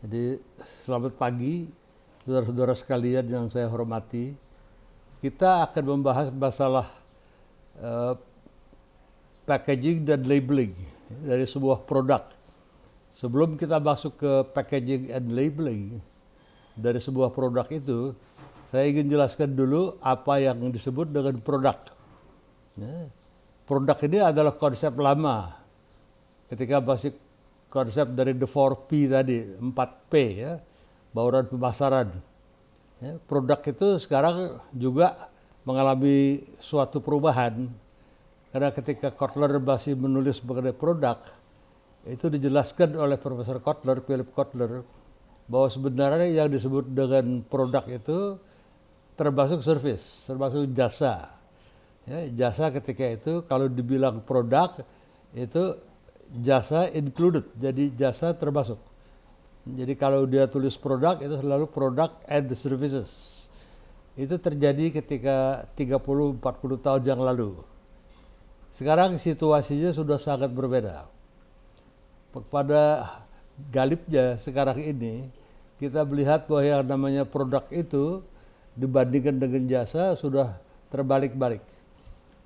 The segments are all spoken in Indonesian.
Jadi selamat pagi saudara-saudara sekalian yang saya hormati. Kita akan membahas masalah eh, packaging dan labeling dari sebuah produk. Sebelum kita masuk ke packaging and labeling dari sebuah produk itu, saya ingin jelaskan dulu apa yang disebut dengan produk. Ya, produk ini adalah konsep lama. Ketika masih konsep dari the 4P tadi, 4P ya, bauran pemasaran. Ya, produk itu sekarang juga mengalami suatu perubahan. Karena ketika Kotler masih menulis mengenai produk, itu dijelaskan oleh Profesor Kotler, Philip Kotler, bahwa sebenarnya yang disebut dengan produk itu termasuk service, termasuk jasa. Ya, jasa ketika itu kalau dibilang produk itu jasa included, jadi jasa termasuk. Jadi kalau dia tulis produk itu selalu product and services. Itu terjadi ketika 30-40 tahun yang lalu. Sekarang situasinya sudah sangat berbeda. Pada galibnya sekarang ini kita melihat bahwa yang namanya produk itu dibandingkan dengan jasa sudah terbalik-balik.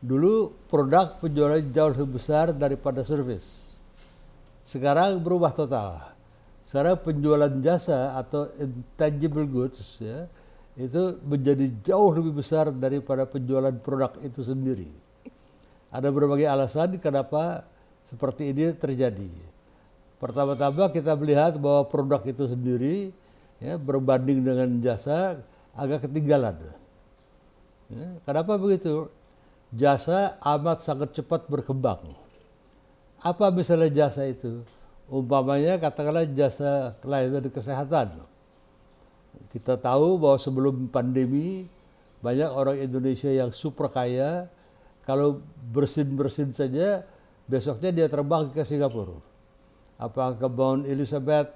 Dulu produk penjualan jauh lebih besar daripada service. Sekarang berubah total. Sekarang penjualan jasa atau intangible goods ya, itu menjadi jauh lebih besar daripada penjualan produk itu sendiri. Ada berbagai alasan kenapa seperti ini terjadi. Pertama-tama kita melihat bahwa produk itu sendiri ya, berbanding dengan jasa agak ketinggalan. Ya, kenapa begitu? Jasa amat sangat cepat berkembang. Apa misalnya jasa itu? Umpamanya katakanlah jasa layanan kesehatan. Kita tahu bahwa sebelum pandemi banyak orang Indonesia yang super kaya, kalau bersin-bersin saja besoknya dia terbang ke Singapura. Apakah ke Mount Elizabeth,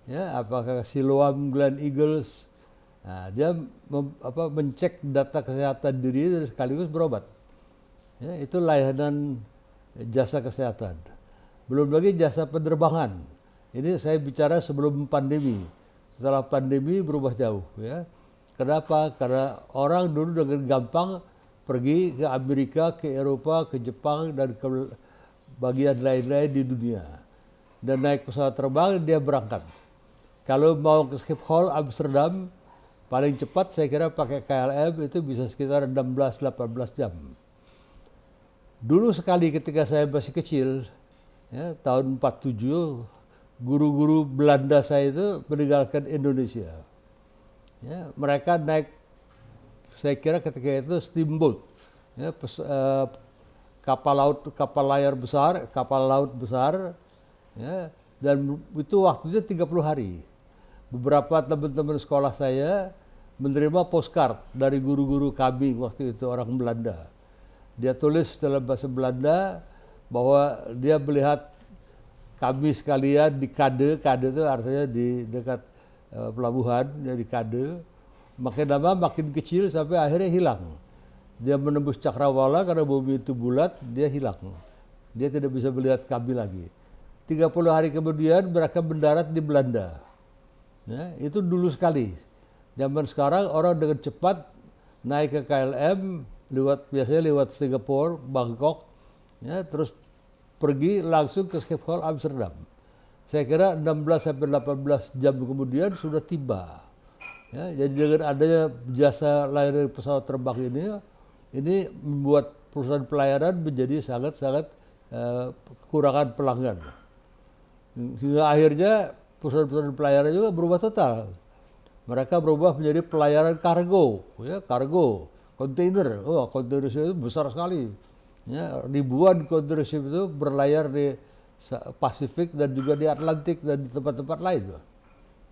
ya, apakah ke Siloam Glen Eagles. Nah, dia mencek data kesehatan diri dan sekaligus berobat. Ya, itu layanan jasa kesehatan. Belum lagi jasa penerbangan. Ini saya bicara sebelum pandemi. Setelah pandemi berubah jauh. Ya. Kenapa? Karena orang dulu dengan gampang pergi ke Amerika, ke Eropa, ke Jepang, dan ke bagian lain-lain di dunia. Dan naik pesawat terbang, dia berangkat. Kalau mau ke Schiphol, Amsterdam, paling cepat saya kira pakai KLM itu bisa sekitar 16-18 jam. Dulu sekali ketika saya masih kecil, ya, tahun 47, guru-guru Belanda saya itu meninggalkan Indonesia. Ya, mereka naik, saya kira ketika itu steamboat, ya, kapal laut besar, ya, dan itu waktunya 30 hari. Beberapa teman-teman sekolah saya menerima postcard dari guru-guru kami waktu itu orang Belanda. Dia tulis dalam bahasa Belanda bahwa dia melihat kami sekalian di Kade itu artinya di dekat pelabuhan, ya, di Kade. Makin lama makin kecil sampai akhirnya hilang. Dia menembus cakrawala karena bumi itu bulat, dia hilang. Dia tidak bisa melihat kami lagi. 30 hari kemudian mereka mendarat di Belanda. Ya, itu dulu sekali. Zaman sekarang orang dengan cepat naik ke KLM, biasanya lewat Singapura, Bangkok, ya, terus pergi langsung ke Schiphol Amsterdam. Saya kira 16-18 jam kemudian sudah tiba. Ya, jadi dengan adanya jasa layanan pesawat terbang ini membuat perusahaan pelayanan menjadi sangat-sangat kekurangan pelanggan. Sehingga akhirnya perusahaan-perusahaan pelayanan juga berubah total. Mereka berubah menjadi pelayanan kargo, ya, kargo, kontainer. Oh, kontainer itu besar sekali. Ya, ribuan kontainer itu berlayar di Pasifik dan juga di Atlantik dan di tempat-tempat lain.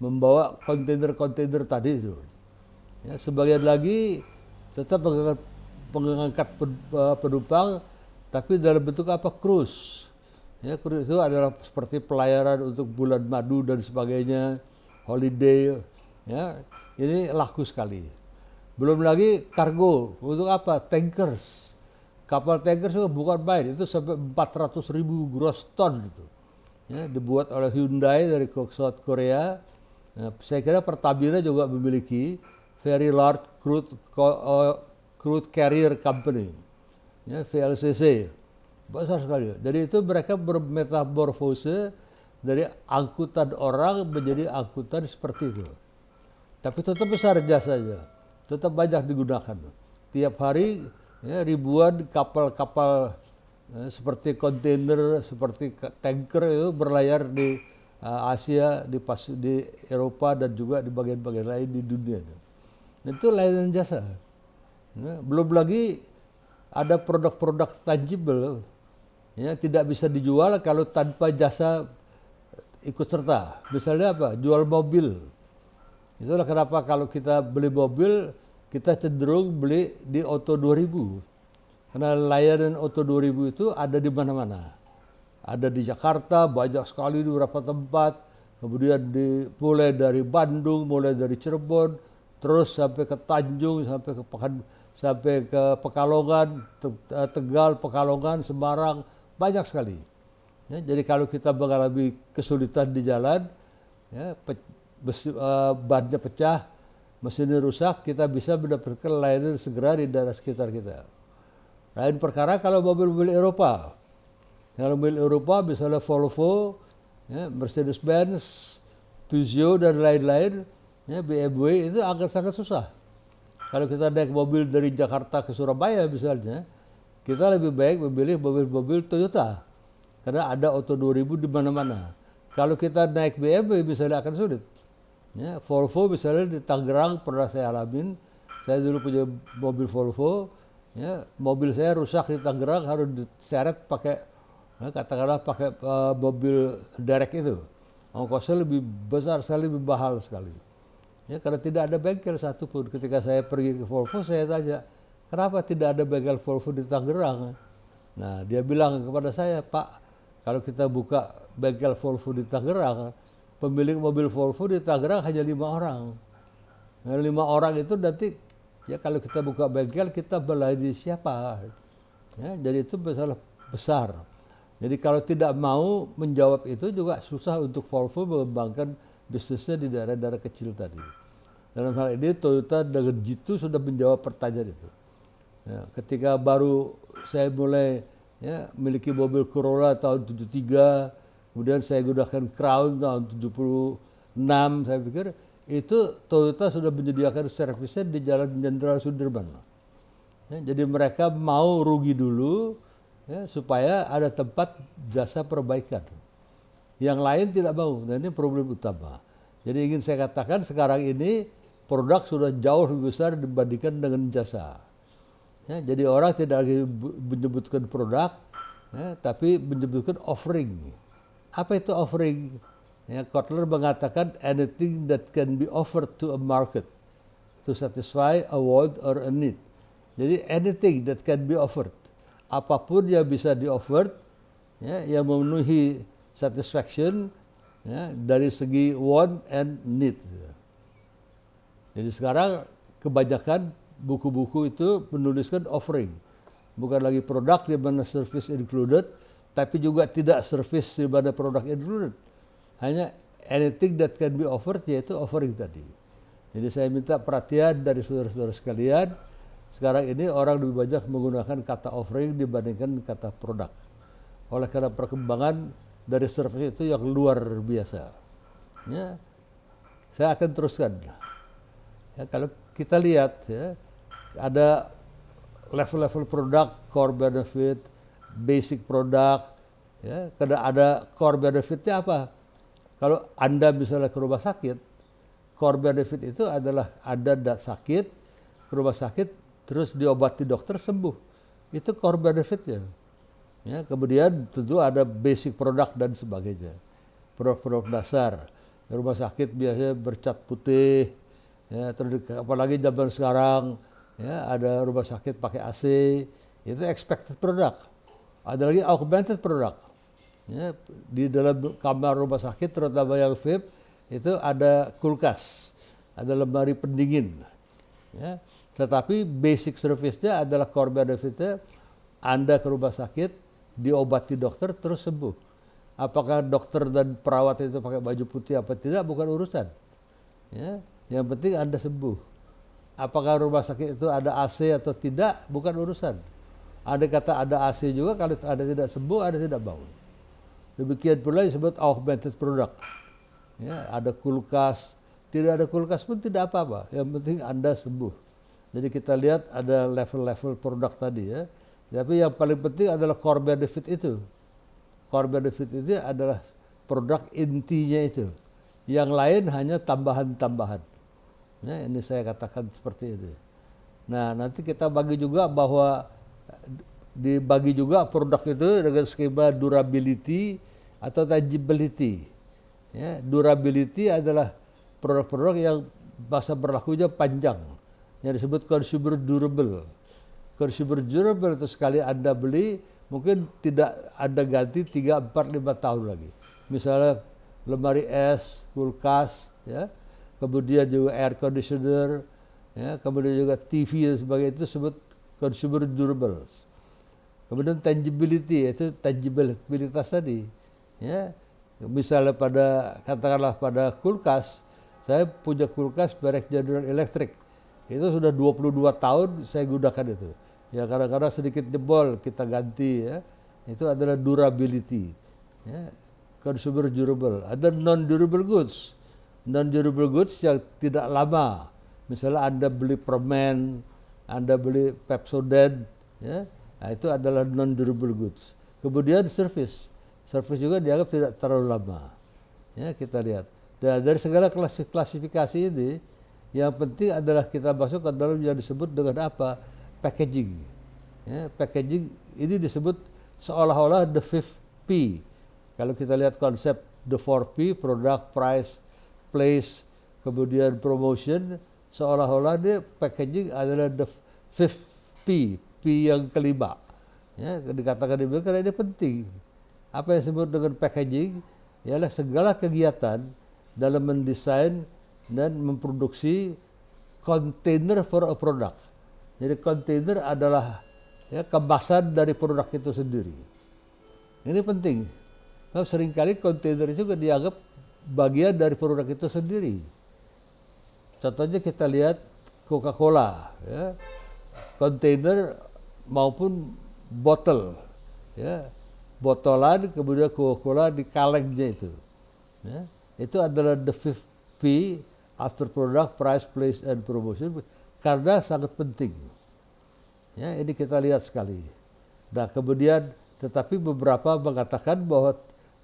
Membawa kontainer-kontainer tadi itu. Ya, sebagian lagi tetap mengangkat penumpang, tapi dalam bentuk apa? Cruise. Ya, cruise itu adalah seperti pelayaran untuk bulan madu dan sebagainya, holiday. Ya, ini laku sekali. Belum lagi kargo, untuk apa? Tankers. Kapal tankers itu bukan main, itu sampai 400.000 gross ton gitu. Ya, dibuat oleh Hyundai dari South Korea. Nah, saya kira Pertamina juga memiliki very large crude carrier company, ya, VLCC, besar sekali. Jadi itu mereka bermetamorfose dari angkutan orang menjadi angkutan seperti itu. Tapi tetap besar jasanya, tetap banyak digunakan. Tiap hari ya, ribuan kapal-kapal seperti kontainer, seperti tanker itu berlayar di Asia, di Eropa dan juga di bagian-bagian lain di dunia. Dan itu layanan jasa. Ya, belum lagi ada produk-produk tangible ya tidak bisa dijual kalau tanpa jasa ikut serta. Misalnya apa? Jual mobil. Itulah kenapa kalau kita beli mobil kita cenderung beli di Auto 2000. Karena layanan Auto 2000 itu ada di mana-mana. Ada di Jakarta, banyak sekali di beberapa tempat. Kemudian mulai dari Bandung, mulai dari Cirebon, terus sampai ke Tanjung, sampai ke Pekalongan, Tegal, Pekalongan, Semarang, banyak sekali. Ya, jadi kalau kita mengalami kesulitan di jalan, ya, bannya pecah, mesinnya rusak, kita bisa mendapatkan layanan segera di daerah sekitar kita. Lain perkara kalau mobil-mobil Eropa. Kalau mobil Eropa misalnya Volvo, ya, Mercedes-Benz, Peugeot dan lain-lain, ya, BMW itu agak sangat susah. Kalau kita naik mobil dari Jakarta ke Surabaya misalnya, kita lebih baik memilih mobil-mobil Toyota. Karena ada Auto 2000 di mana-mana. Kalau kita naik BMW misalnya akan sulit. Ya, Volvo misalnya di Tangerang pernah saya alamin, saya dulu punya mobil Volvo, ya, mobil saya rusak di Tangerang harus diseret pakai, ya, katakanlah pakai mobil derek itu. Ongkosnya lebih besar sekali, lebih mahal sekali. Ya, karena tidak ada bengkel satupun. Ketika saya pergi ke Volvo, saya tanya, kenapa tidak ada bengkel Volvo di Tangerang? Nah, dia bilang kepada saya, Pak, kalau kita buka bengkel Volvo di Tangerang, pemilik mobil Volvo di Tangerang hanya 5 orang. Nah, 5 orang itu nanti, ya kalau kita buka bengkel, kita melayani siapa? Ya, jadi itu masalah besar. Jadi kalau tidak mau menjawab itu juga susah untuk Volvo mengembangkan bisnisnya di daerah-daerah kecil tadi. Dalam hal ini Toyota dengan jitu sudah menjawab pertanyaan itu. Ya, ketika baru saya mulai ya, memiliki mobil Corolla tahun 73, kemudian saya gunakan Crown tahun 76, saya pikir itu Toyota sudah menyediakan servisnya di Jalan Jenderal Sudirman. Ya, jadi mereka mau rugi dulu ya, supaya ada tempat jasa perbaikan. Yang lain tidak mau, dan ini problem utama. Jadi ingin saya katakan sekarang ini produk sudah jauh lebih besar dibandingkan dengan jasa. Ya, jadi orang tidak lagi menyebutkan produk, ya, tapi menyebutkan offering. Apa itu offering? Ya, Kotler mengatakan anything that can be offered to a market to satisfy a want or a need. Jadi anything that can be offered, apapun yang bisa di-offer, ya, yang memenuhi satisfaction ya, dari segi want and need. Jadi sekarang kebanyakan buku-buku itu menuliskan offering, bukan lagi produk di mana service included, tapi juga tidak service di mana produk included. Hanya anything that can be offered, yaitu offering tadi. Jadi saya minta perhatian dari saudara-saudara sekalian, sekarang ini orang lebih banyak menggunakan kata offering dibandingkan kata produk. Oleh karena perkembangan dari service itu yang luar biasa. Ya, saya akan teruskan. Ya, kalau kita lihat, ya, ada level-level produk, core benefit, basic product. Ya, karena ada core benefitnya apa? Kalau Anda misalnya ke rumah sakit, core benefit itu adalah Anda sakit, ke rumah sakit, terus diobati dokter sembuh. Itu core benefitnya. Ya, kemudian tentu ada basic produk dan sebagainya. Produk-produk dasar. Rumah sakit biasanya bercat putih, ya, terus apalagi zaman sekarang ya, ada rumah sakit pakai AC, itu expected product. Ada lagi augmented product. Ya, di dalam kamar rumah sakit terutama yang VIP itu ada kulkas, ada lemari pendingin. Ya, tetapi basic service-nya adalah core benefit-nya Anda ke rumah sakit, diobati dokter terus sembuh. Apakah dokter dan perawat itu pakai baju putih apa tidak bukan urusan. Ya, yang penting Anda sembuh. Apakah rumah sakit itu ada AC atau tidak, bukan urusan. Ada kata ada AC juga, kalau Anda tidak sembuh, Anda tidak bangun. Demikian pula disebut augmented product. Ya, ada kulkas, tidak ada kulkas pun tidak apa-apa. Yang penting Anda sembuh. Jadi kita lihat ada level-level produk tadi ya. Tapi yang paling penting adalah core benefit itu. Core benefit itu adalah produk intinya itu. Yang lain hanya tambahan-tambahan. Ya, ini saya katakan seperti itu. Nah, nanti kita bagi juga bahwa dibagi juga produk itu dengan skema durability atau tangibility. Ya, durability adalah produk-produk yang masa berlakunya panjang, yang disebut consumer durable. Consumer durable itu sekali Anda beli, mungkin tidak Anda ganti 3, 4, 5 tahun lagi. Misalnya lemari es, kulkas, ya, kemudian juga air conditioner, ya, kemudian juga TV dan sebagainya, itu disebut consumer durables. Kemudian tangibility, itu tangibilitas tadi. Ya, misalnya katakanlah pada kulkas, saya punya kulkas merek General Electric. Itu sudah 22 tahun saya gunakan itu. Ya, kadang-kadang sedikit jebol kita ganti ya. Itu adalah durability. Ya, consumer durable. Ada non-durable goods. Non-durable goods yang tidak lama. Misalnya Anda beli permen, Anda beli Pepsodent, ya, nah itu adalah non-durable goods. Kemudian service juga dianggap tidak terlalu lama. Ya, kita lihat. Dan dari segala klasifikasi ini, yang penting adalah kita masuk ke dalam yang disebut dengan apa? Packaging. Ya, packaging ini disebut seolah-olah the fifth P. Kalau kita lihat konsep the 4P, product, price, place, kemudian promotion, seolah-olah dia packaging adalah the fifth P, P yang kelima. Ya, dikatakan demikian karena ini penting. Apa yang disebut dengan packaging ialah segala kegiatan dalam mendesain dan memproduksi container for a product. Jadi container adalah ya, kemasan dari produk itu sendiri. Ini penting. Nah, seringkali kontainer juga dianggap bagian dari produk itu sendiri. Contohnya kita lihat Coca-Cola, ya, kontainer maupun botol, ya, botolan kemudian Coca-Cola di kalengnya itu. Ya, itu adalah the fifth P after product, price, place, and promotion karena sangat penting. Ya, ini kita lihat sekali. Nah, kemudian tetapi beberapa mengatakan bahwa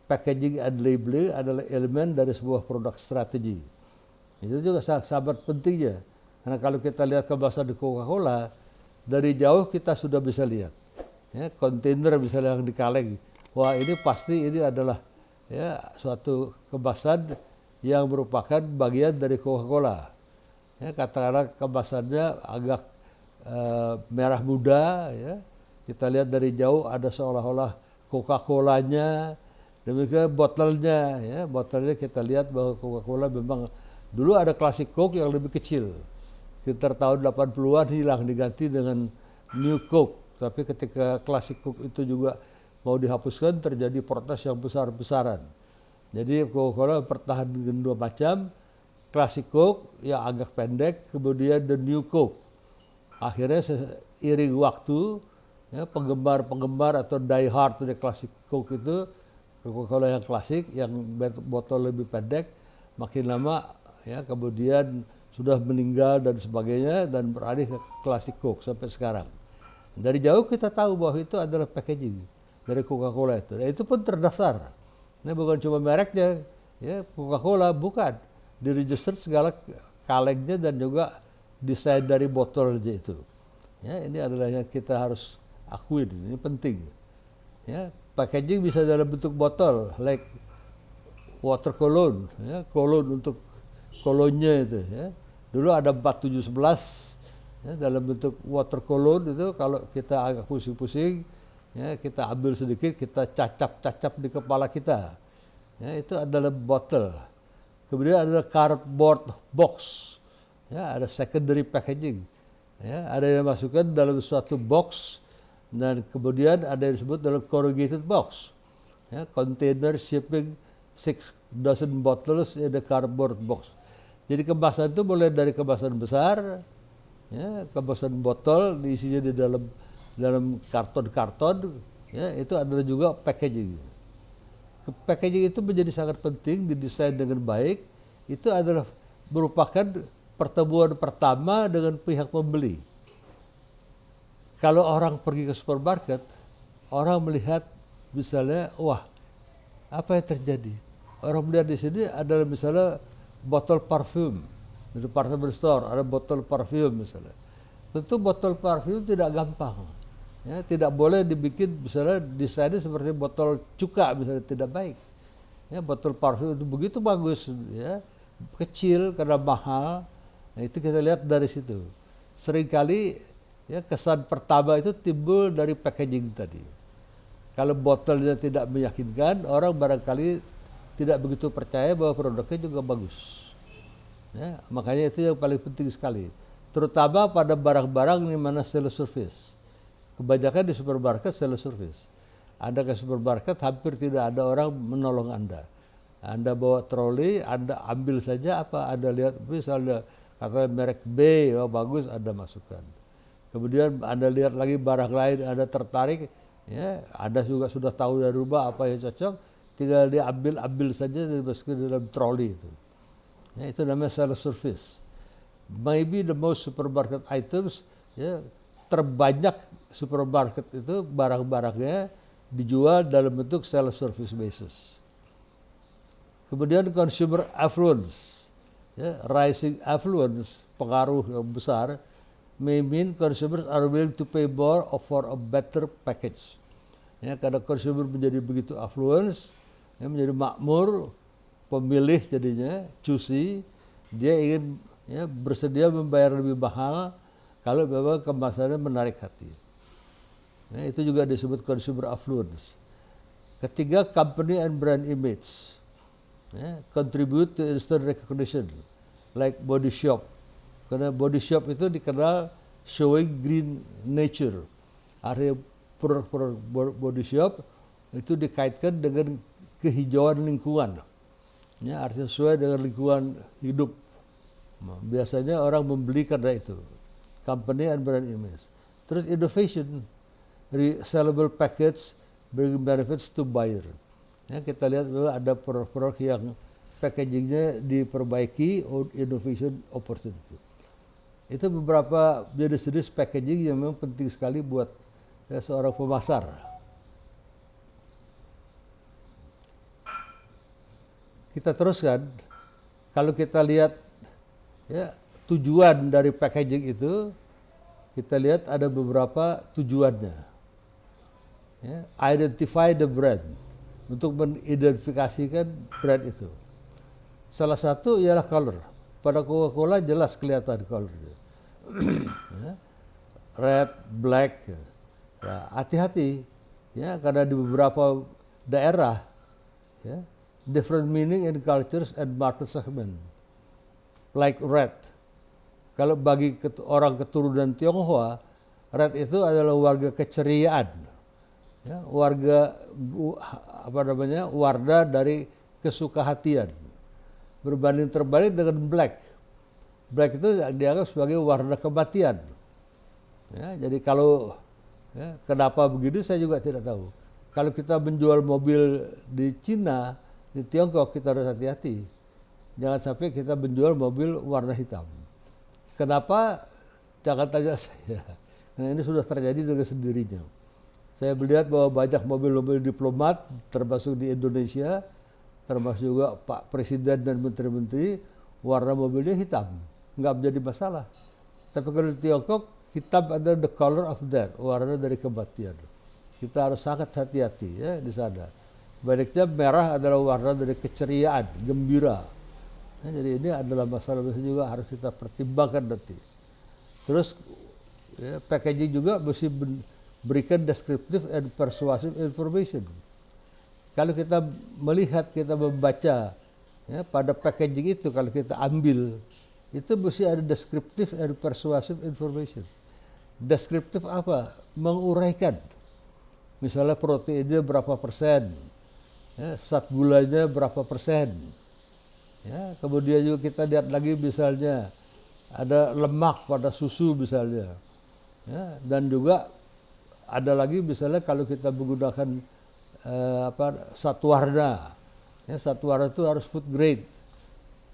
packaging and labeling adalah elemen dari sebuah produk strategi. Itu juga sangat pentingnya. Karena kalau kita lihat kemasan di Coca-Cola, dari jauh kita sudah bisa lihat. Ya, kontainer misalnya yang di kaleng. Wah, ini pasti ini adalah ya, suatu kemasan yang merupakan bagian dari Coca-Cola. Ya, katakanlah kemasannya agak merah muda. Ya. Kita lihat dari jauh ada seolah-olah Coca-Colanya. Demikian botolnya, ya, botolnya kita lihat bahwa Coca-Cola memang dulu ada Classic Coke yang lebih kecil. Sekitar tahun 80-an hilang diganti dengan New Coke. Tapi ketika Classic Coke itu juga mau dihapuskan terjadi protes yang besar-besaran. Jadi Coca-Cola bertahan dengan dua macam, Classic Coke yang agak pendek, kemudian the New Coke. Akhirnya seiring waktu, ya, penggemar-penggemar atau die hard dari Classic Coke itu Coca-Cola yang klasik, yang botol lebih pendek, makin lama ya kemudian sudah meninggal dan sebagainya dan beralih ke Classic Coke sampai sekarang. Dari jauh kita tahu bahwa itu adalah packaging dari Coca-Cola itu. Dan itu pun terdaftar. Ini bukan cuma mereknya, ya Coca-Cola bukan. Diregister segala kalengnya dan juga desain dari botolnya itu. Ya, ini adalah yang kita harus akuin. Ini penting. Ya. Packaging bisa dalam bentuk botol, like water cologne, ya, cologne untuk kolonnya itu. Ya. Dulu ada 4711 ya, dalam bentuk water cologne itu kalau kita agak pusing-pusing, ya, kita ambil sedikit, kita cacap-cacap di kepala kita. Ya, itu adalah botol. Kemudian ada cardboard box, ya, ada secondary packaging. Ya, ada yang masukkan dalam suatu box. Dan kemudian ada yang disebut dalam corrugated box. Ya, container shipping 6 dozen bottles in the cardboard box. Jadi kemasan itu mulai dari kemasan besar, ya, kemasan botol diisinya di dalam karton-karton, ya, itu adalah juga packaging. Packaging itu menjadi sangat penting, didesain dengan baik. Itu adalah merupakan pertemuan pertama dengan pihak pembeli. Kalau orang pergi ke supermarket, orang melihat misalnya, wah, apa yang terjadi? Orang melihat di sini adalah misalnya botol parfum, di department store ada botol parfum misalnya. Tentu botol parfum tidak gampang. Ya, tidak boleh dibikin misalnya desainnya seperti botol cuka misalnya, tidak baik. Ya, botol parfum itu begitu bagus, ya, kecil karena mahal. Nah, itu kita lihat dari situ. Seringkali ya, kesan pertama itu timbul dari packaging tadi. Kalau botolnya tidak meyakinkan, orang barangkali tidak begitu percaya bahwa produknya juga bagus. Ya, makanya itu yang paling penting sekali. Terutama pada barang-barang di mana sales service. Kebanyakan di supermarket sales service. Anda ke supermarket hampir tidak ada orang menolong Anda. Anda bawa troli, Anda ambil saja apa Anda lihat, misalnya kata merek B, oh bagus, Anda masukkan. Kemudian Anda lihat lagi barang lain, Anda tertarik, ya, Anda juga sudah tahu dari rumah apa yang cocok, tinggal diambil saja dan dimasukin dalam troli itu. Ya, itu namanya sales service. Maybe the most supermarket items, ya, terbanyak supermarket itu barang-barangnya dijual dalam bentuk sales service basis. Kemudian consumer affluence, ya, rising affluence, pengaruh yang besar, may mean consumers are willing to pay more for a better package. Ya, karena consumer menjadi begitu affluence, ya, menjadi makmur, pemilih jadinya, choosy, dia ingin, ya, bersedia membayar lebih mahal kalau memang kemasannya menarik hati. Nah, itu juga disebut consumer affluence. Ketiga, company and brand image, ya, contribute to instant recognition, like Body Shop. Karena Body Shop itu dikenal showing green nature. Artinya produk-produk Body Shop itu dikaitkan dengan kehijauan lingkungan. Ya, artinya sesuai dengan lingkungan hidup. Biasanya orang membeli karena itu. Company and brand image. Terus innovation, resellable package, bring benefits to buyer. Ya, kita lihat bahwa ada produk-produk yang packagingnya diperbaiki, innovation opportunity. Itu beberapa jenis-jenis packaging yang memang penting sekali buat, ya, seorang pemasar. Kita teruskan, kalau kita lihat, ya, tujuan dari packaging itu, kita lihat ada beberapa tujuannya. Ya, identify the brand, untuk mengidentifikasikan brand itu. Salah satu ialah color. Pada Coca-Cola jelas kelihatan colornya. Ya, red, black. Ya, hati-hati, ya, karena di beberapa daerah, ya, different meaning in cultures and market segment. Like red. Kalau bagi orang keturunan Tionghoa, red itu adalah warga keceriaan, ya, warga warna dari kesukahatian. Berbanding terbalik dengan black. Black itu dianggap sebagai warna kematian. Ya, jadi kalau, ya, kenapa begitu saya juga tidak tahu. Kalau kita menjual mobil di Cina, di Tiongkok, kita harus hati-hati. Jangan sampai kita menjual mobil warna hitam. Kenapa? Jangan tanya saya. Nah, ini sudah terjadi dengan sendirinya. Saya melihat bahwa banyak mobil-mobil diplomat, termasuk di Indonesia, termasuk juga Pak Presiden dan Menteri-Menteri, warna mobilnya hitam. Nggak menjadi masalah. Tapi kalau di Tiongkok, hitam adalah the color of death, warna dari kematian. Kita harus sangat hati-hati, ya, di sana. Baliknya merah adalah warna dari keceriaan, gembira. Nah, jadi ini adalah masalah juga harus kita pertimbangkan nanti. Terus, ya, packaging juga mesti berikan descriptive and persuasive information. Kalau kita melihat, kita membaca, ya, pada packaging itu, kalau kita ambil, itu mesti ada descriptive and persuasive information. Deskriptif apa? Menguraikan. Misalnya proteinnya berapa persen, ya, zat gulanya berapa persen, Ya, kemudian juga kita lihat lagi misalnya ada lemak pada susu misalnya. Ya, dan juga ada lagi misalnya kalau kita menggunakan satu warna. Ya, satu warna itu harus food grade.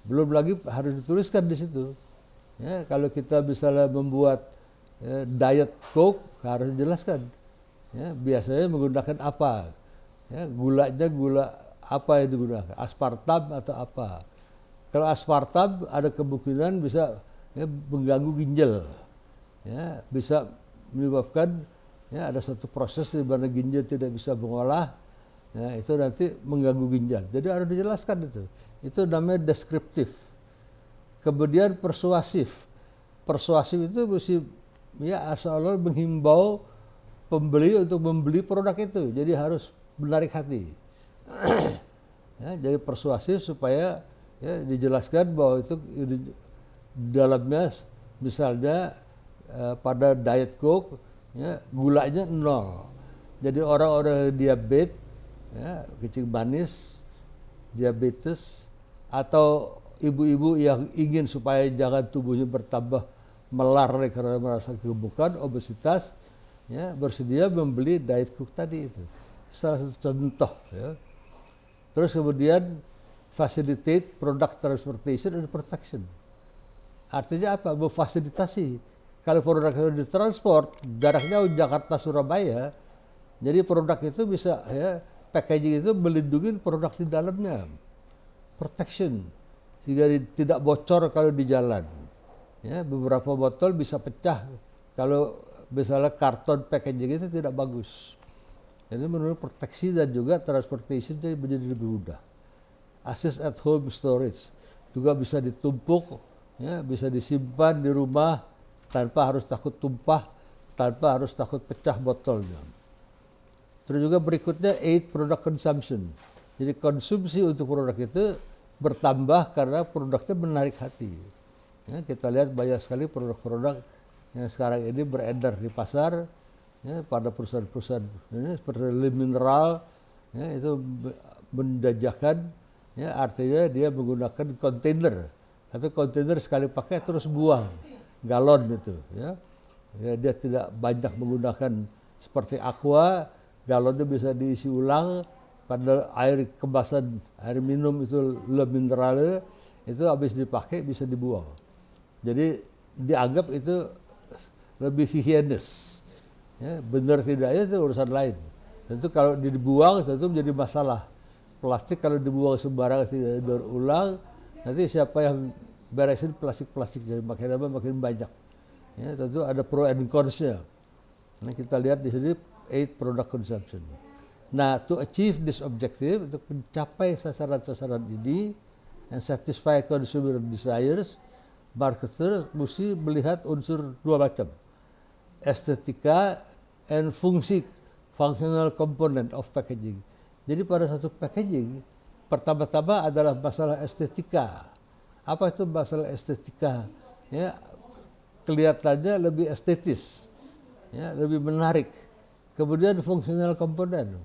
Belum lagi harus dituliskan di situ. Ya, kalau kita misalnya membuat diet coke harus dijelaskan. Ya, biasanya menggunakan apa? Ya, gulanya gula apa yang digunakan? Aspartam atau apa? Kalau aspartam ada kemungkinan bisa mengganggu ginjal, ya, bisa menyebabkan ada satu proses di mana ginjal tidak bisa mengolah, ya, itu nanti mengganggu ginjal. Jadi harus dijelaskan itu. Itu namanya deskriptif. Kemudian persuasif. Persuasif itu mesti asal menghimbau pembeli untuk membeli produk itu. Jadi harus menarik hati. Ya, jadi persuasif supaya dijelaskan bahwa itu dalamnya misalnya pada diet coke gulanya 0. Jadi orang-orang diabetes, kencing manis, diabetes, atau ibu-ibu yang ingin supaya jangan tubuhnya bertambah melar karena merasa kegemukan, obesitas, bersedia membeli diet coke tadi itu. Salah satu contoh. Ya. Terus kemudian facilitate product transportation and protection. Artinya apa? Memfasilitasi. Kalau produk itu ditransport jarak jauh Jakarta Surabaya, jadi produk itu bisa packaging itu melindungi produk di dalamnya. Protection. Sehingga tidak bocor kalau di jalan. Ya, beberapa botol bisa pecah kalau misalnya karton packaging itu tidak bagus. Jadi menurut proteksi dan juga transportation jadi menjadi lebih mudah. Access at home storage juga bisa ditumpuk, bisa disimpan di rumah tanpa harus takut tumpah, tanpa harus takut pecah botolnya. Terus juga berikutnya aid product consumption. Jadi konsumsi untuk produk itu bertambah karena produknya menarik hati. Ya, kita lihat banyak sekali produk-produk yang sekarang ini beredar di pasar, pada perusahaan-perusahaan seperti mineral, itu menjajakan. Artinya dia menggunakan kontainer, tapi kontainer sekali pakai terus buang, galon itu. Dia tidak banyak menggunakan seperti aqua, galonnya bisa diisi ulang, padahal air kemasan, air minum itu lebih mineral, itu habis dipakai bisa dibuang. Jadi dianggap itu lebih higienis. Benar tidaknya itu urusan lain. Tentu kalau dibuang tentu menjadi masalah. Plastik kalau dibuang sembarangan tidak didaur ulang, nanti siapa yang beresin plastik-plastik jadi makin banyak. Tentu ada pro and cons-nya. Nah, kita lihat di sini 8 product consumption. Nah, to achieve this objective, untuk mencapai sasaran-sasaran ini and satisfy consumer desires, marketer mesti melihat unsur dua macam. Estetika and fungsi, functional component of packaging. Jadi pada satu packaging, pertama-tama adalah masalah estetika. Apa itu masalah estetika? Kelihatannya lebih estetis, lebih menarik. Kemudian fungsional komponen,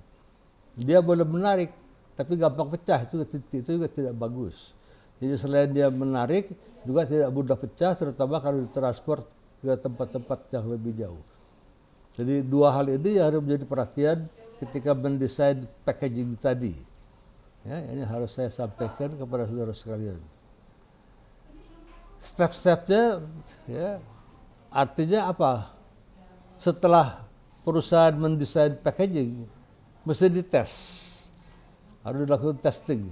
dia boleh menarik, tapi gampang pecah, itu juga tidak bagus. Jadi selain dia menarik, juga tidak mudah pecah, terutama kalau ditransport ke tempat-tempat yang lebih jauh. Jadi dua hal ini yang harus menjadi perhatian ketika mendesain packaging tadi. Ini harus saya sampaikan kepada saudara sekalian. Step-stepnya, artinya apa? Setelah perusahaan mendesain packaging, mesti dites. Harus dilakukan testing.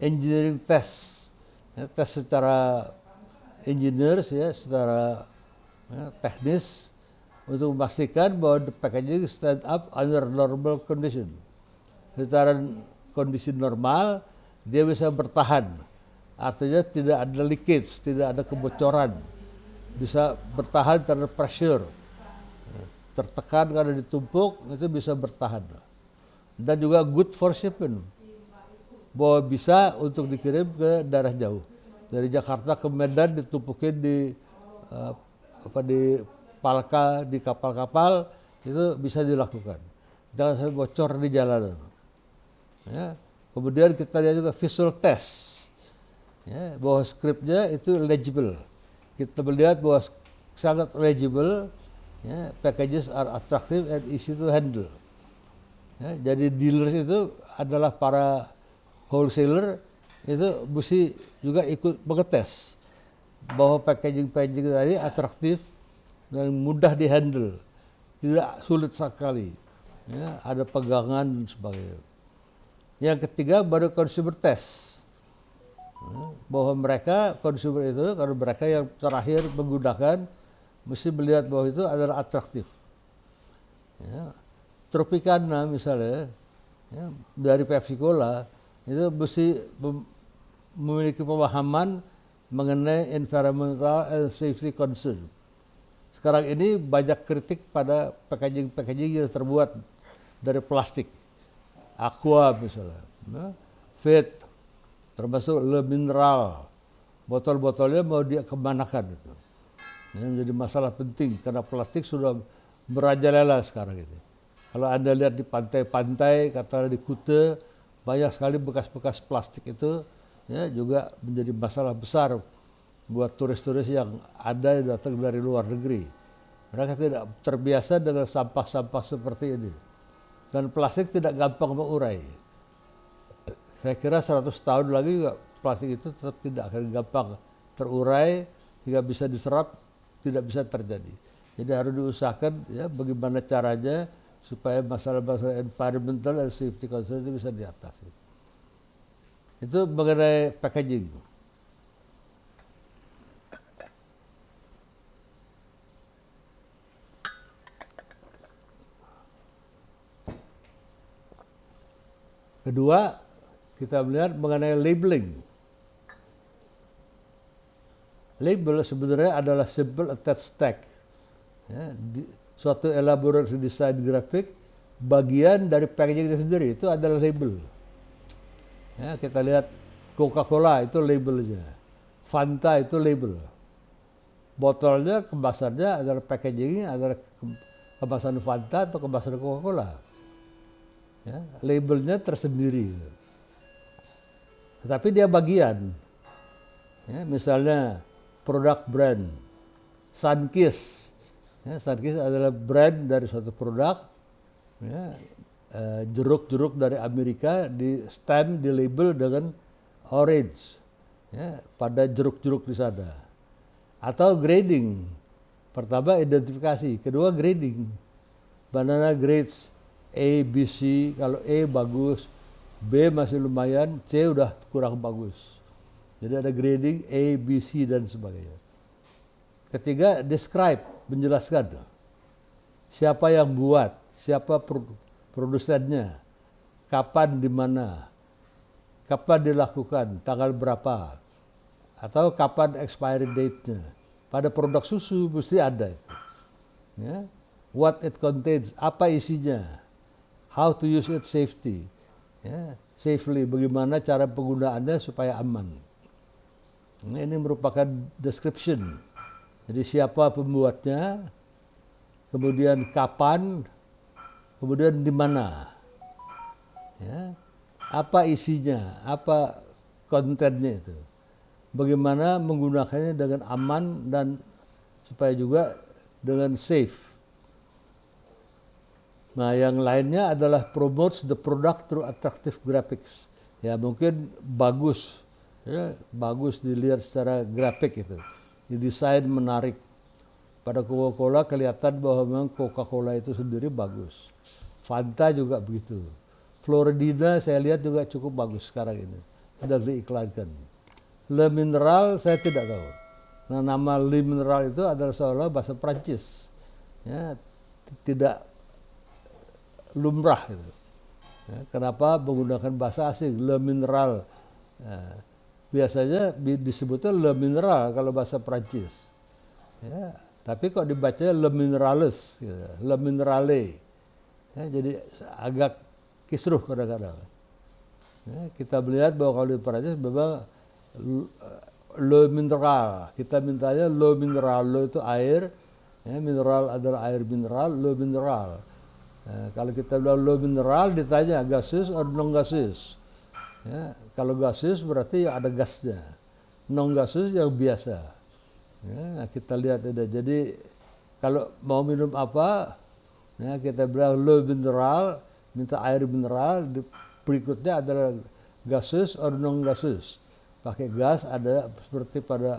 Engineering test. Tes secara engineers, secara teknis, untuk memastikan bahwa the packaging stand up under normal condition. Secara kondisi normal, dia bisa bertahan. Artinya tidak ada leakage, tidak ada kebocoran. Bisa bertahan terhadap pressure. Tertekan karena ditumpuk, itu bisa bertahan. Dan juga good for shipment. Bahwa bisa untuk dikirim ke daerah jauh. Dari Jakarta ke Medan ditumpukin di palka, di kapal-kapal, itu bisa dilakukan. Jangan sampai bocor di jalanan. Kemudian kita lihat juga visual test. ya, bahwa skripnya itu legible. Kita melihat bahwa sangat legible, ya, packages are attractive and easy to handle. Ya, jadi dealers itu adalah para wholesaler itu mesti juga ikut mengetes bahwa packaging tadi atraktif dan mudah dihandle, tidak sulit sekali, ya, ada pegangan dan sebagainya. Yang ketiga baru consumer test, ya, bahwa mereka consumer itu kalau mereka yang terakhir menggunakan mesti melihat bahwa itu adalah atraktif. Ya. Tropicana misalnya, ya, dari Pepsi Cola itu mesti memiliki pemahaman mengenai environmental and safety concern. Sekarang ini banyak kritik pada packaging yang terbuat dari plastik, aqua misalnya, ya, FET, termasuk Le Mineral, botol-botolnya mau dikemanakan itu. Ini menjadi masalah penting karena plastik sudah merajalela sekarang ini. Kalau Anda lihat di pantai-pantai, katakanlah di Kuta, banyak sekali bekas-bekas plastik itu, ya, juga menjadi masalah besar buat turis-turis yang ada yang datang dari luar negeri. Mereka tidak terbiasa dengan sampah-sampah seperti ini. Dan plastik tidak gampang mengurai. Saya kira 100 tahun lagi juga plastik itu tetap tidak akan gampang terurai, hingga bisa diserap, tidak bisa terjadi. Jadi harus diusahakan, ya, bagaimana caranya supaya masalah-masalah environmental dan safety concern itu bisa diatasi. Itu mengenai packaging. Kedua, kita melihat mengenai labeling. Label sebenarnya adalah simple attached tag. Ya, suatu elaborasi desain grafik, bagian dari packaging itu sendiri, itu adalah label. Ya, kita lihat Coca-Cola itu labelnya, Fanta itu label. Botolnya, kemasannya adalah packagingnya adalah kemasan Fanta atau kemasan Coca-Cola. Ya, labelnya tersendiri. Tetapi dia bagian. Ya, misalnya produk brand, Sunkist. Ya, Sunkist adalah brand dari suatu produk, ya, jeruk-jeruk dari Amerika di stamp, di label dengan orange, ya, pada jeruk-jeruk di sana. Atau grading, pertama identifikasi, kedua grading, banana grades A, B, C, kalau A bagus, B masih lumayan, C udah kurang bagus. Jadi ada grading A, B, C dan sebagainya. Ketiga, describe, menjelaskan siapa yang buat, siapa produsennya, kapan, di mana, kapan dilakukan, tanggal berapa, atau kapan expiry date-nya. Pada produk susu mesti ada itu. Ya. What it contains, apa isinya, how to use it safely, ya, safely, bagaimana cara penggunaannya supaya aman. Ini merupakan description. Jadi siapa pembuatnya, kemudian kapan, kemudian di mana, ya, apa isinya, apa kontennya itu, bagaimana menggunakannya dengan aman dan supaya juga dengan safe. Nah, yang lainnya adalah promotes the product through attractive graphics. Ya, mungkin bagus, ya, bagus dilihat secara grafik itu. Didesain menarik. Pada Coca-Cola kelihatan bahwa memang Coca-Cola itu sendiri bagus. Fanta juga begitu. Floridina saya lihat juga cukup bagus sekarang ini. Sudah diiklankan. Le Mineral saya tidak tahu. Nah, nama Le Mineral itu adalah seolah bahasa Prancis. Ya, tidak lumrah gitu. Ya, kenapa menggunakan bahasa asing? Le Mineral. Ya, biasanya disebutnya Le Mineral kalau bahasa Prancis. Ya, tapi kok dibacanya Le Minerales, gitu. Le Minerale. Ya, jadi agak kisruh kadang-kadang. Ya, kita melihat bahwa kalau di Prancis memang Le Mineral. Kita mintanya Le Mineral. Le itu air, ya, mineral adalah air mineral, Le Mineral. Ya, kalau kita bilang Le Mineral ditanya gaseous atau non gaseous. Ya, kalau gaseous berarti ada gasnya. non gaseous yang biasa. Ya, kita lihat ada. Jadi kalau mau minum apa, ya, kita bilang low mineral, minta air mineral. Berikutnya adalah gaseous or non gaseous. Pakai gas ada seperti pada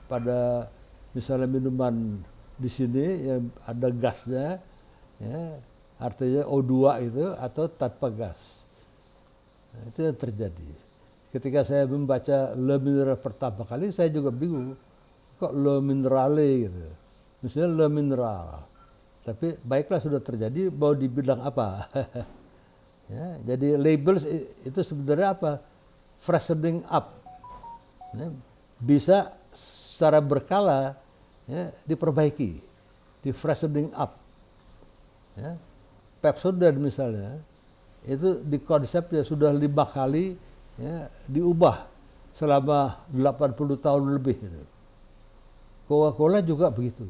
pada misalnya minuman di sini yang ada gasnya, ya, artinya O2 itu atau tanpa gas. Nah, itu yang terjadi. Ketika saya membaca le mineral pertama kali, saya juga bingung, kok le minerale gitu. Misalnya le mineral, tapi baiklah sudah terjadi, mau dibilang apa? Ya, jadi labels itu sebenarnya apa? Freshening up, ya, bisa secara berkala, ya, diperbaiki, di freshening up. Ya. Pepsodent misalnya, itu di konsepnya sudah 5 kali, ya, diubah selama 80 tahun lebih. Gitu. Coca-Cola juga begitu.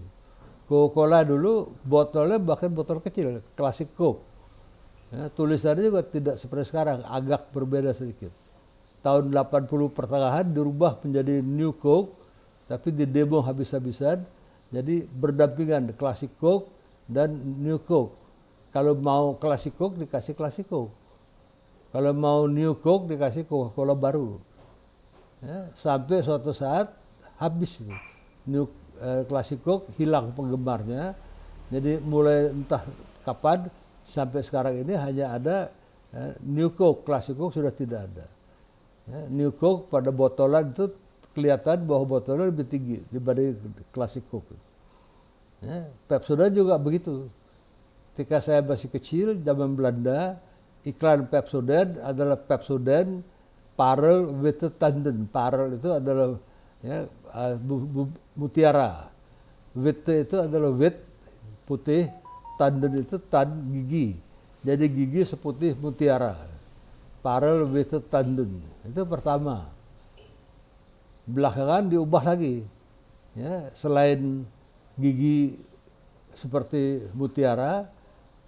Coca-Cola dulu botolnya bahkan botol kecil, klasik Coke. Ya, tulisannya juga tidak seperti sekarang, agak berbeda sedikit. Tahun 80 pertengahan dirubah menjadi New Coke, tapi di demo habis-habisan, jadi berdampingan Classic Coke dan New Coke. Kalau mau Classic Coke dikasih Classic Coke, kalau mau New Coke dikasih Coca-Cola baru. Ya, sampai suatu saat habis itu. Classic Coke hilang penggemarnya, jadi mulai entah kapan sampai sekarang ini hanya ada New Coke, Classic Coke sudah tidak ada. Ya, New Coke pada botolan itu kelihatan bahwa botolnya lebih tinggi dibanding Classic Coke. Ya, Pepsodent juga begitu. Ketika saya masih kecil, zaman Belanda, iklan Pepsodent adalah Pepsodent Parel Witte Tanden. Parel itu adalah, ya, mutiara. Witte itu adalah wit, putih. Tanden itu tan, gigi. Jadi gigi seputih mutiara. Parel Witte Tanden. Itu pertama. Belakangan diubah lagi. Ya, selain gigi seperti mutiara,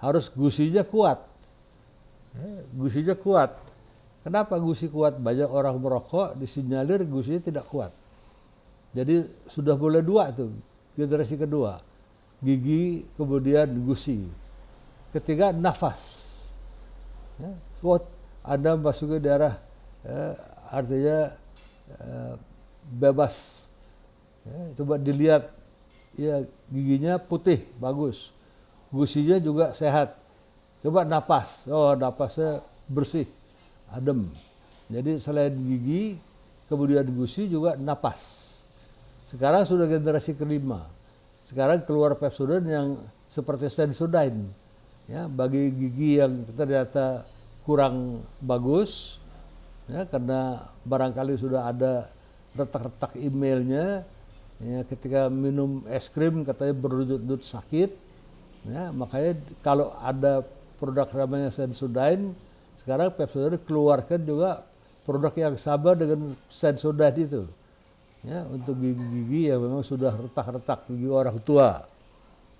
harus gusinya kuat. Ya, gusinya kuat. Kenapa gusi kuat? Banyak orang merokok disinyalir gusinya tidak kuat. Jadi sudah boleh 2 tuh, generasi kedua. Gigi, kemudian gusi. Ketiga, nafas. Ya, Anda masuk ke daerah, artinya bebas. Ya, coba dilihat, ya, giginya putih, bagus. Gusinya juga sehat. Coba napas, napasnya bersih, adem. Jadi selain gigi, kemudian gusi juga napas. Sekarang sudah generasi kelima. Sekarang keluar Pepsodent yang seperti Sensodyne, ya, bagi gigi yang ternyata kurang bagus, ya, karena barangkali sudah ada retak-retak emailnya, ya, ketika minum es krim katanya berlutut-lutut sakit, ya, makanya kalau ada produk namanya Sensodyne, sekarang Pepsodent keluarkan juga produk yang sama dengan Sensodyne itu. Ya, untuk gigi-gigi yang memang sudah retak-retak, gigi orang tua.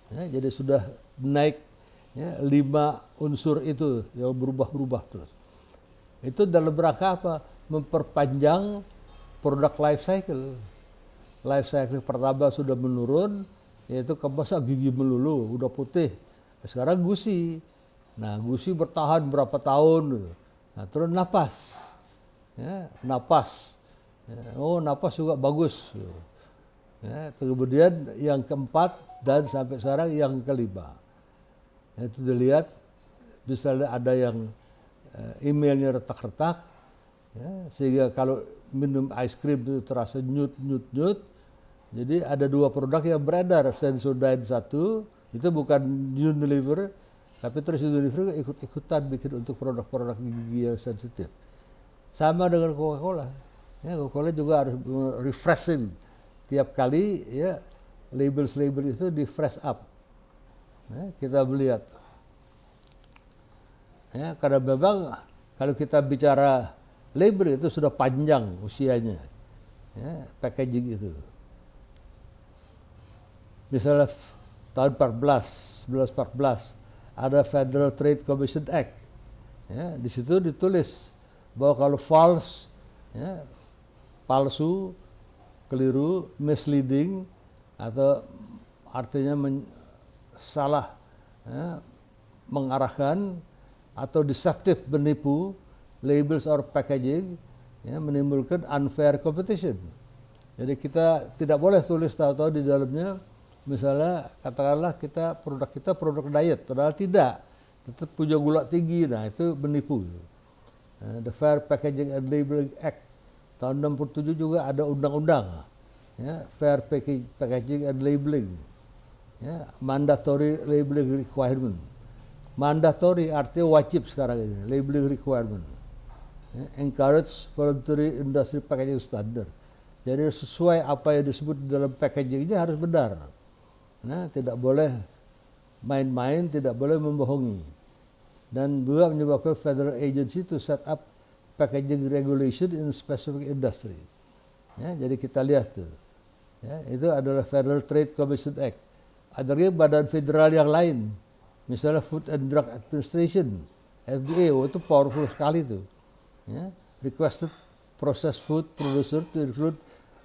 Ya, jadi sudah naik, ya, 5 unsur itu yang berubah-berubah terus. Itu dalam rangka apa? Memperpanjang produk life cycle. Life cycle pertama sudah menurun, yaitu masa gigi melulu, udah putih. Sekarang gusi. Nah, gusi bertahan berapa tahun. Nah, terus napas. Ya, napas. Napas juga bagus. Ya, kemudian yang keempat dan sampai sekarang yang kelima. Itu dilihat, misalnya ada yang emailnya retak-retak, ya, sehingga kalau minum es krim itu terasa nyut. Jadi ada 2 produk yang beredar, Sensodyne 1, itu bukan Unilever, tapi terus Unilever ikut-ikutan bikin untuk produk-produk gigi yang sensitif. Sama dengan Coca-Cola. Ya, Coca-Cola juga harus refreshing tiap kali, ya, label itu di fresh up. Ya, kita melihat, ya, karena memang kalau kita bicara label itu sudah panjang usianya, ya, packaging itu. Misalnya tahun 1914 ada Federal Trade Commission Act, ya, di situ ditulis bahwa kalau false ya, palsu, keliru, misleading, atau artinya salah, ya, mengarahkan, atau deceptive, menipu, labels or packaging, ya, menimbulkan unfair competition. Jadi kita tidak boleh tulis tahu-tahu di dalamnya, misalnya katakanlah produk kita produk diet, padahal tidak, tetap punya gula tinggi, nah itu menipu. The Fair Packaging and Labeling Act tahun 67 juga ada undang-undang, ya, Fair Packaging and Labeling, ya, mandatory labeling requirement. Mandatory artinya wajib sekarang ini, labeling requirement. Ya, encourage voluntary industry packaging standard. Jadi sesuai apa yang disebut dalam packagingnya harus benar. Nah, tidak boleh main-main, tidak boleh membohongi. Dan juga menyebabkan federal agency to set up packaging regulation in specific industry. Ya, jadi kita lihat tuh, ya, itu adalah Federal Trade Commission Act. Ada lagi badan federal yang lain, misalnya Food and Drug Administration, FDA, itu powerful sekali tuh. Ya, requested processed food producer to include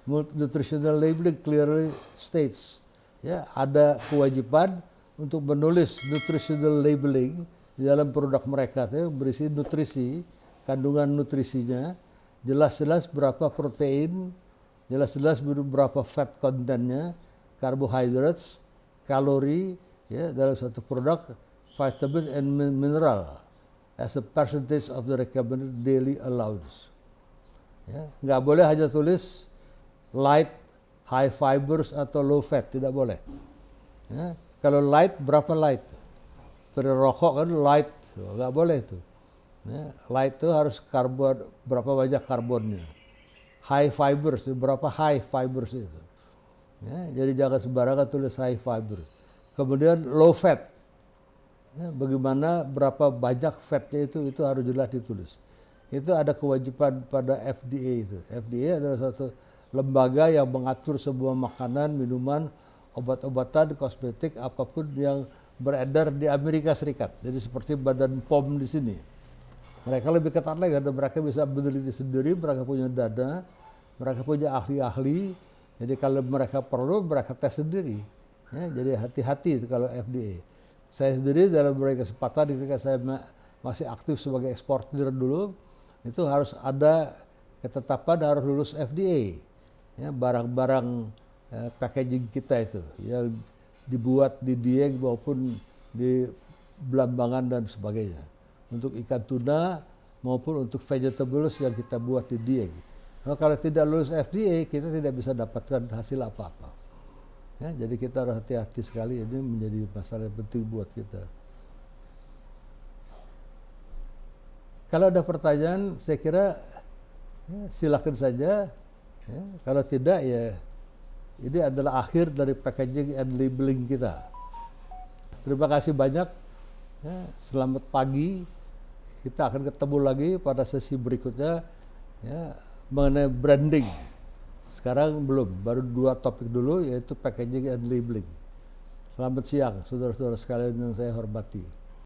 nutritional labeling clearly states. Ya, ada kewajiban untuk menulis nutritional labeling di dalam produk mereka, itu berisi nutrisi, kandungan nutrisinya, jelas-jelas berapa protein, jelas-jelas berapa fat contentnya, carbohydrates, kalori, ya, dalam satu produk, vitamin and mineral as a percentage of the recommended daily allowance. Ya, nggak boleh hanya tulis light, high fibers atau low fat, tidak boleh. Ya, kalau light, berapa light? Perokok kan light, nggak boleh itu. Ya, light itu harus karbon, berapa banyak karbonnya. High fibers, berapa high fibers itu. Ya, jadi jangan sembarangan tulis high fibers. Kemudian low fat, ya, bagaimana berapa banyak fatnya itu harus jelas ditulis. Itu ada kewajiban pada FDA itu. FDA adalah satu lembaga yang mengatur sebuah makanan, minuman, obat-obatan, kosmetik, apapun yang beredar di Amerika Serikat. Jadi seperti badan POM di sini. Mereka lebih ketat lagi karena mereka bisa meneliti sendiri, mereka punya dana, mereka punya ahli-ahli. Jadi kalau mereka perlu, mereka tes sendiri. Ya, jadi hati-hati kalau FDA. Saya sendiri dalam beberapa kesempatan ketika saya masih aktif sebagai eksportir dulu, itu harus ada ketetapan harus lulus FDA. Ya, barang-barang packaging kita itu yang dibuat di Dieng maupun di Belambangan dan sebagainya. Untuk ikan tuna maupun untuk vegetables yang kita buat di Dieng. Nah, kalau tidak lulus FDA, kita tidak bisa dapatkan hasil apa-apa. Ya, jadi kita harus hati-hati sekali, ini menjadi masalah yang penting buat kita. Kalau ada pertanyaan, saya kira ya, silakan saja. Ya, kalau tidak, ya ini adalah akhir dari packaging and labeling kita. Terima kasih banyak. Ya, selamat pagi. Kita akan ketemu lagi pada sesi berikutnya, ya, mengenai branding. Sekarang belum, baru 2 topik dulu, yaitu packaging and labeling. Selamat siang, saudara-saudara sekalian yang saya hormati.